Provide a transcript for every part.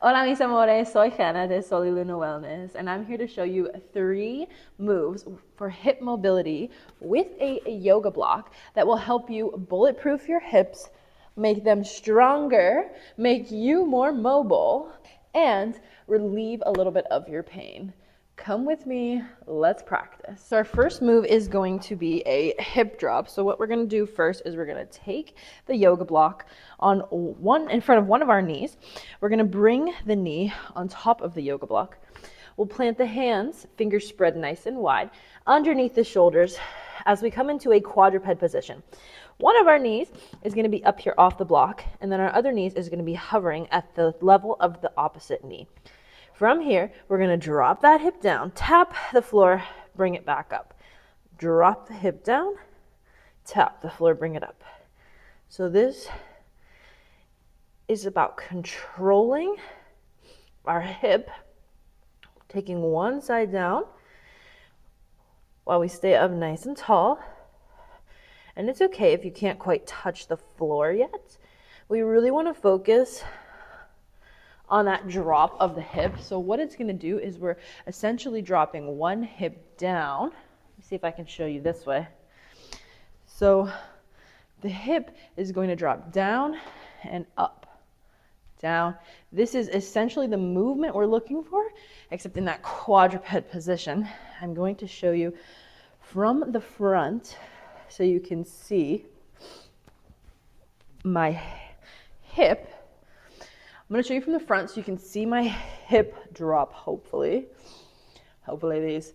Hola mis amores, soy Hannah de Sol y Luna Wellness, and I'm here to show you 3 moves for hip mobility with a yoga block that will help you bulletproof your hips, make them stronger, make you more mobile, and relieve a little bit of your pain. Come with me, let's practice. So our first move is going to be a hip drop. So what we're going to do first is we're going to take the yoga block in front of one of our knees. We're going to bring the knee on top of the yoga block. We'll plant the hands, fingers spread nice and wide, underneath the shoulders as we come into a quadruped position. One of our knees is going to be up here off the block, and then our other knees is going to be hovering at the level of the opposite knee. From here, we're going to drop that hip down, tap the floor, bring it back up. Drop the hip down, tap the floor, bring it up. So this is about controlling our hip, taking one side down while we stay up nice and tall. And it's okay if you can't quite touch the floor yet. We really want to focus on that drop of the hip. So what it's going to do is we're essentially dropping one hip down. Let me see if I can show you this way. So the hip is going to drop down and up, down. This is essentially the movement we're looking for, except in that quadruped position. I'm going to show you from the front so you can see my hip. I'm going to show you from the front so you can see my hip drop, hopefully. Hopefully these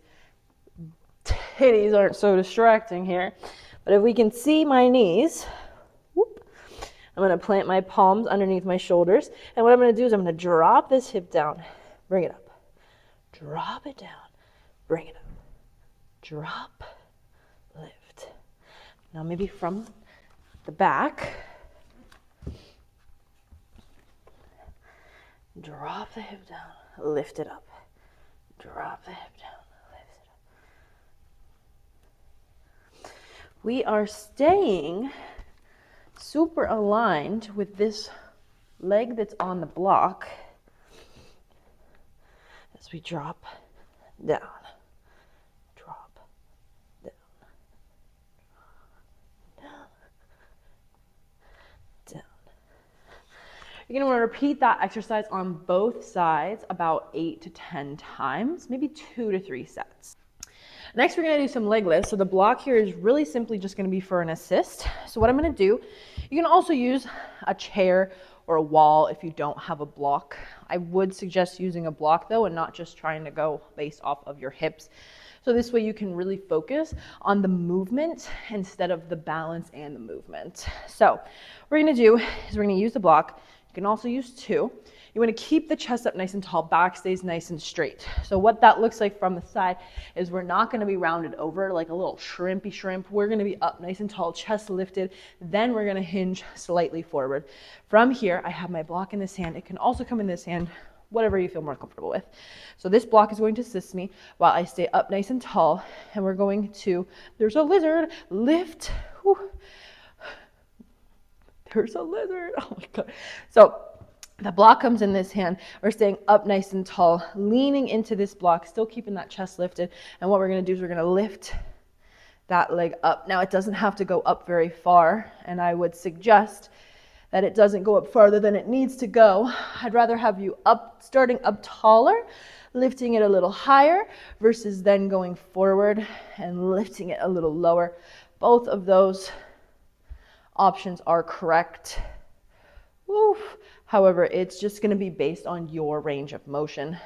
titties aren't so distracting here. But if we can see my knees, whoop, I'm going to plant my palms underneath my shoulders. And what I'm going to do is I'm going to drop this hip down, bring it up. Drop it down, bring it up. Drop, lift. Now maybe from the back. Drop the hip down, lift it up. Drop the hip down, lift it up. We are staying super aligned with this leg that's on the block as we drop down, drop down, down, down. You're going to want to repeat that exercise on both sides about 8 to 10 times, maybe 2 to 3 sets. Next, we're going to do some leg lifts. So the block here is really simply just going to be for an assist. So what I'm going to do, you can also use a chair or a wall if you don't have a block. I would suggest using a block though, and not just trying to go based off of your hips. So this way you can really focus on the movement instead of the balance and the movement. So what we're going to do is we're going to use the block. You can also use 2. You want to keep the chest up nice and tall, back stays nice and straight. So what that looks like from the side is we're not going to be rounded over like a little shrimpy shrimp. We're going to be up nice and tall, chest lifted. Then we're going to hinge slightly forward. From here, I have my block in this hand. It can also come in this hand, whatever you feel more comfortable with. So this block is going to assist me while I stay up nice and tall. And we're going to, there's a lizard, lift. Whew. There's a lizard. Oh my God. So the block comes in this hand. We're staying up nice and tall, leaning into this block, still keeping that chest lifted. And what we're going to do is we're going to lift that leg up. Now it doesn't have to go up very far, and I would suggest that it doesn't go up farther than it needs to go. I'd rather have you starting up taller, lifting it a little higher, versus then going forward and lifting it a little lower. Both of those options are correct. Woo. However, it's just going to be based on your range of motion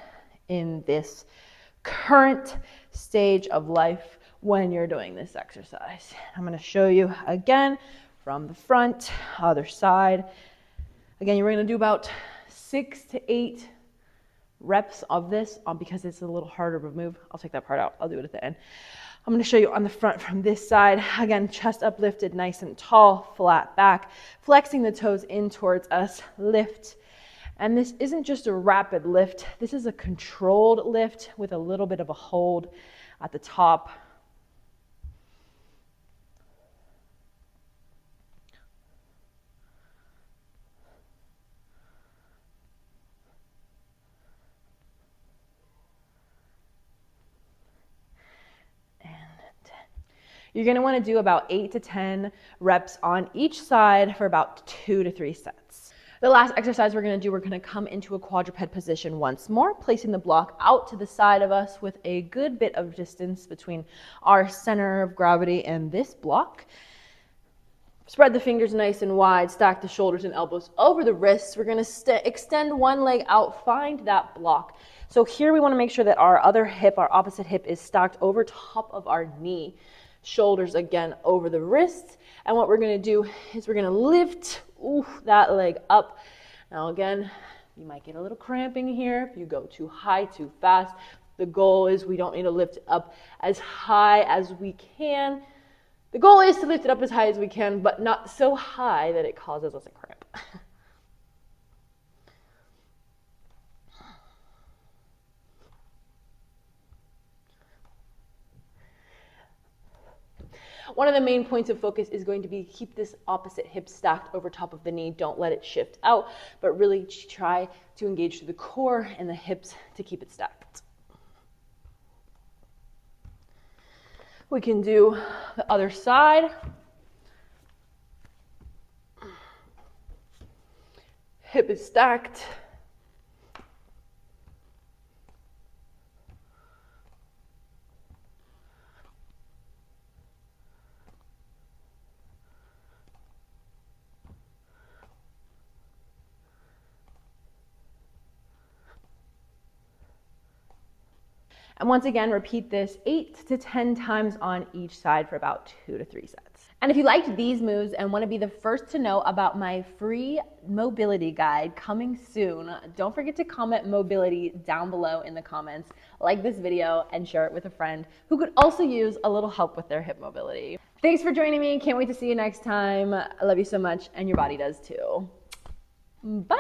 in this current stage of life when you're doing this exercise. I'm going to show you again from the front, other side. Again, you're going to do about 6 to 8 reps of this because it's a little harder to move. I'll take that part out. I'll do it at the end. I'm going to show you on the front from this side. Again, chest uplifted, nice and tall, flat back, flexing the toes in towards us, lift. And this isn't just a rapid lift. This is a controlled lift with a little bit of a hold at the top. You're going to want to do about 8 to 10 reps on each side for about 2 to 3 sets. The last exercise we're going to do, we're going to come into a quadruped position once more, placing the block out to the side of us with a good bit of distance between our center of gravity and this block. Spread the fingers nice and wide, stack the shoulders and elbows over the wrists. We're going to extend one leg out, find that block. So here we want to make sure that our other hip, our opposite hip, is stacked over top of our knee. Shoulders again over the wrists. And what we're going to do is we're going to lift that leg up. Now again, you might get a little cramping here if you go too high, too fast. The goal is we don't need to lift it up as high as we can. The goal is to lift it up as high as we can, but not so high that it causes us a cramp. One of the main points of focus is going to be keep this opposite hip stacked over top of the knee. Don't let it shift out, but really try to engage through the core and the hips to keep it stacked. We can do the other side. Hip is stacked. And once again, repeat this 8 to 10 times on each side for about 2 to 3 sets. And if you liked these moves and want to be the first to know about my free mobility guide coming soon, don't forget to comment mobility down below in the comments, like this video, and share it with a friend who could also use a little help with their hip mobility. Thanks for joining me. Can't wait to see you next time. I love you so much, and your body does too. Bye.